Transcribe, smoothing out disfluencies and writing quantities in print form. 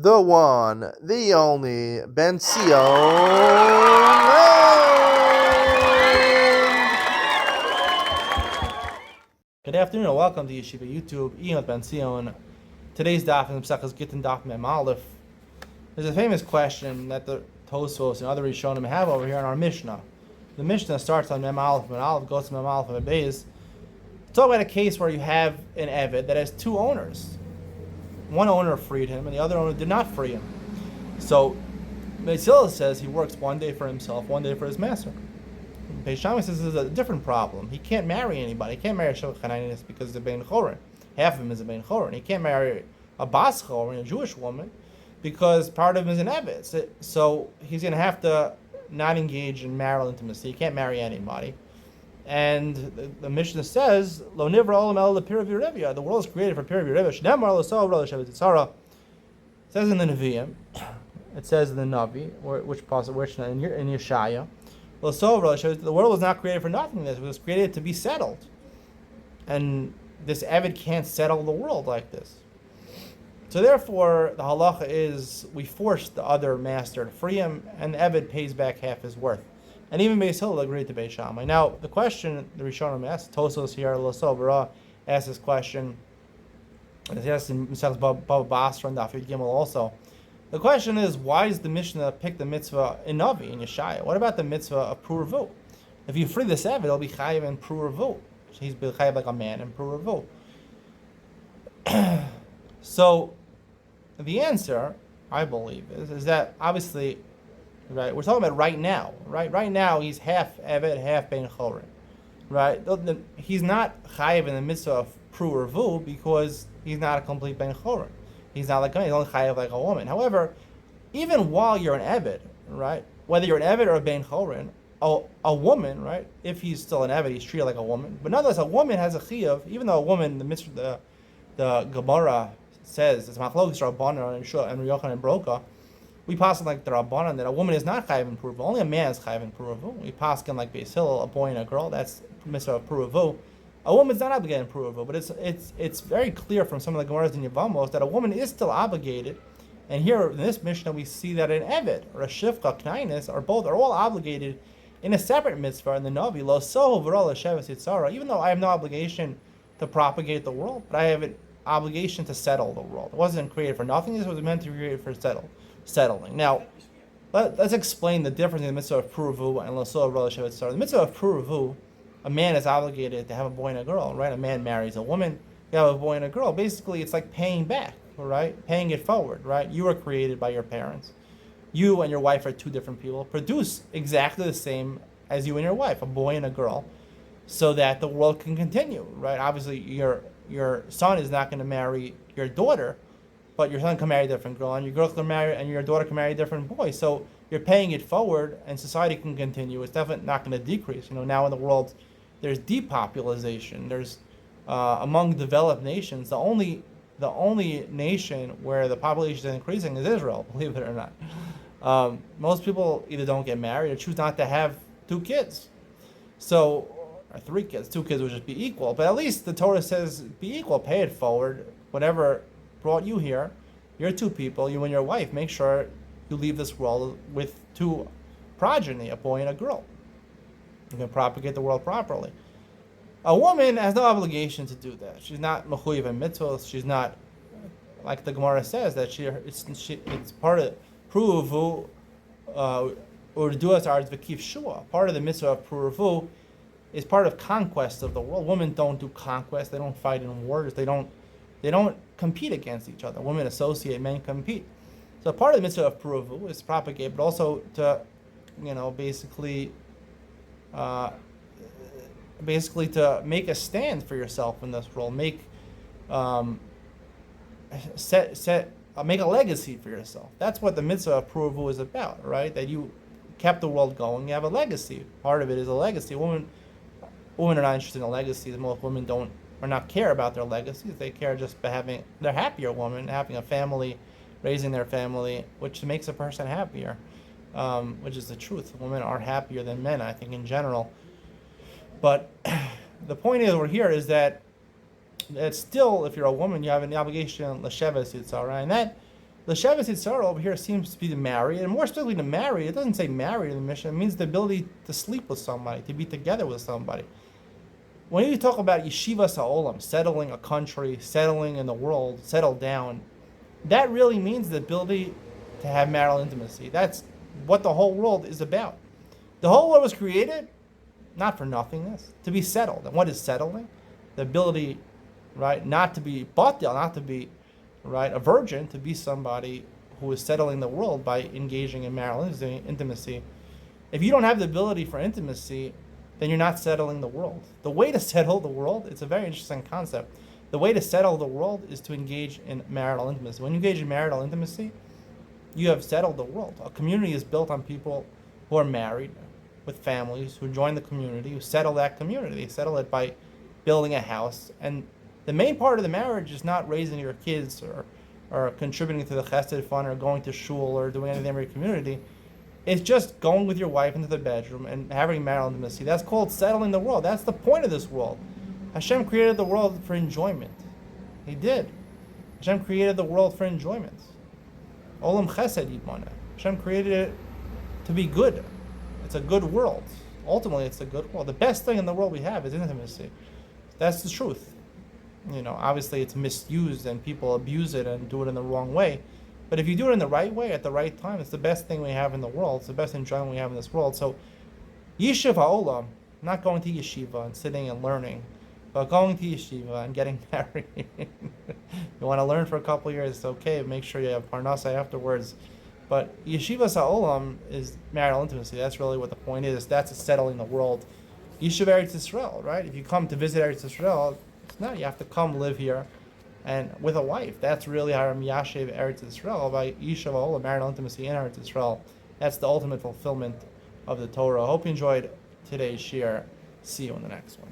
the one, the only, Benzion. Good afternoon and welcome to Yeshiva YouTube, Iyun with Benzion. Today's daf is Benzion Gittin daf Mem Aleph. There's a famous question that the Tosfos and other Rishonim have over here in our Mishnah. The Mishnah starts on Mem Aleph, goes to Mem Aleph and Beis. Talk about a case where you have an Eved that has two owners. One owner freed him and the other owner did not free him. So Beis says he works one day for himself, one day for his master. Beis Shammai says this is a different problem. He can't marry anybody. He can't marry a Shevach Hananias because he's a Bein Chorin. Half of him is a Bein Chorin. He can't marry a Bas Chorin, a Jewish woman, because part of him is an Eved. So he's going to have to not engage in marital intimacy. He can't marry anybody. And the Mishnah says, "Lo nivra olam el lepirav yerevia." The world is created for pirav yerevia. Shnei lo so lo shevet tzara. It says in the Nevi'im, it says in the Navi, which in Yeshaya, lo so lo shevet. The world was not created for nothingness. It was created to be settled. And this Eved can't settle the world like this. So therefore, the halacha is we force the other master to free him, and the Eved pays back half his worth. And even Beis Hillel agreed to Beis Shammai. Now, the question the Rishonim asked, Tosos here, L'Sobra, asked this question. It's asked in Mishnah Baba Basra and Daf Gimel also. The question is, why does the Mishnah pick the mitzvah in Navi, in Yeshaya? What about the mitzvah of Pru'Revu? If you free this Eved, he'll be chayiv in Pru'Revu. He's chayiv like a man in Pru'Revu. So, the answer, I believe, is that obviously, right, we're talking about right now, right? Right now, he's half Eved, half Bein Chorin, right? He's not chayiv in the mitzvah of Pru'Revu because he's not a complete Bein Chorin. He's not like a man, he's only chayiv like a woman. However, even while you're an Eved, right, whether you're an Eved or a Bein Chorin, a woman, right, if he's still an Eved, he's treated like a woman. But nonetheless, a woman has a chiyuv, even though a woman, the Gemara says, it's machlokes Rabbanan and Yochanan and Broka, we pass like the Rabbanan that a woman is not chayiv in Pru'Revu. Only a man is chayiv in Pru'Revu. We pass like Beis Hillel, a boy and a girl. That's mitzvah of Pru'Revu. A woman's not obligated in Pru'Revu, but it's very clear from some of the Gemaras in Yevamos that a woman is still obligated. And here in this Mishnah we see that an Eved or a Shivcha Knainis are all obligated in a separate mitzvah in the Navi. Lo so v'ro l'sheves yitzara. Even though I have no obligation to propagate the world, but I have an obligation to settle the world. It wasn't created for nothing. This was meant to be created for settling. Now, let's explain the difference in the mitzvah of Pru'Revu and L'So'ah V'ro L'Shevet Tzara. The mitzvah of Pru'Revu, a man is obligated to have a boy and a girl, right? A man marries a woman, you have a boy and a girl. Basically, it's like paying back, right? Paying it forward, right? You were created by your parents. You and your wife are two different people. Produce exactly the same as you and your wife, a boy and a girl, so that the world can continue, right? Obviously, your son is not going to marry your daughter, but your son can marry a different girl, and your girl can marry, and your daughter can marry a different boy. So you're paying it forward, and society can continue. It's definitely not going to decrease. Now in the world, there's depopulation. There's among developed nations, the only nation where the population is increasing is Israel. Believe it or not, most people either don't get married or choose not to have 2 kids. So, or 3 kids. 2 kids would just be equal. But at least the Torah says be equal. Pay it forward. Whatever brought you here, you're 2 people, you and your wife, make sure you leave this world with 2 progeny, a boy and a girl. You can propagate the world properly. A woman has no obligation to do that. She's not mechuyev in mitzvos. She's not, like the Gemara says, that it's part of Pru'Revu, or duas arz v'kif shua. Part of the mitzvah of Pru'Revu is part of conquest of the world. Women don't do conquest. They don't fight in wars. They don't compete against each other. Women associate, men compete. So part of the mitzvah of Pru'Revu is to propagate, but also to, basically to make a stand for yourself in this world. Make make a legacy for yourself. That's what the mitzvah of Pru'Revu is about, right? That you kept the world going. You have a legacy. Part of it is a legacy. Women are not interested in a legacy. Most women or not care about their legacies. They care just by they're happier women, having a family, raising their family, which makes a person happier, which is the truth. Women are happier than men, I think, in general. But the point is, is that still, if you're a woman, you have an obligation, l'sheves yitzara, and The Shevet Yitzhar over here seems to be to marry, and more specifically to marry. It doesn't say marry in the Mishnah. It means the ability to sleep with somebody, to be together with somebody. When you talk about yeshivas ha'olam, settling a country, settling in the world, settle down, that really means the ability to have marital intimacy. That's what the whole world is about. The whole world was created not for nothingness, to be settled. And what is settling? The ability, right, not to be batil, not to be, right, a virgin, to be somebody who is settling the world by engaging in marital intimacy. If you don't have the ability for intimacy, then you're not settling the world. The way to settle the world, it's a very interesting concept. The way to settle the world is to engage in marital intimacy. When you engage in marital intimacy, you have settled the world. A community is built on people who are married, with families, who join the community, who settle that community. They settle it by building a house. And the main part of the marriage is not raising your kids or contributing to the chesed fund or going to shul or doing anything for your community. It's just going with your wife into the bedroom and having marital intimacy. That's called settling the world. That's the point of this world. Hashem created the world for enjoyment. He did. Hashem created the world for enjoyment. Olam chesed yibana. Hashem created it to be good. It's a good world. Ultimately, it's a good world. The best thing in the world we have is intimacy. That's the truth. Obviously it's misused and people abuse it and do it in the wrong way. But if you do it in the right way, at the right time, it's the best thing we have in the world. It's the best enjoyment we have in this world. So, Yishuv Ha'olam, not going to yeshiva and sitting and learning, but going to yeshiva and getting married. You want to learn for a couple of years, it's okay. Make sure you have parnasa afterwards. But Yeshiva Ha'olam is marital intimacy. That's really what the point is. That's settling the world. Yishuv Eretz Yisrael, right? If you come to visit Eretz Yisrael, it's not. You have to come live here and with a wife. That's really how Miyashev Eretz Yisrael, by Yishuv Ha'olam, marital intimacy in Eretz Yisrael. That's the ultimate fulfillment of the Torah. I hope you enjoyed today's shir. See you in the next one.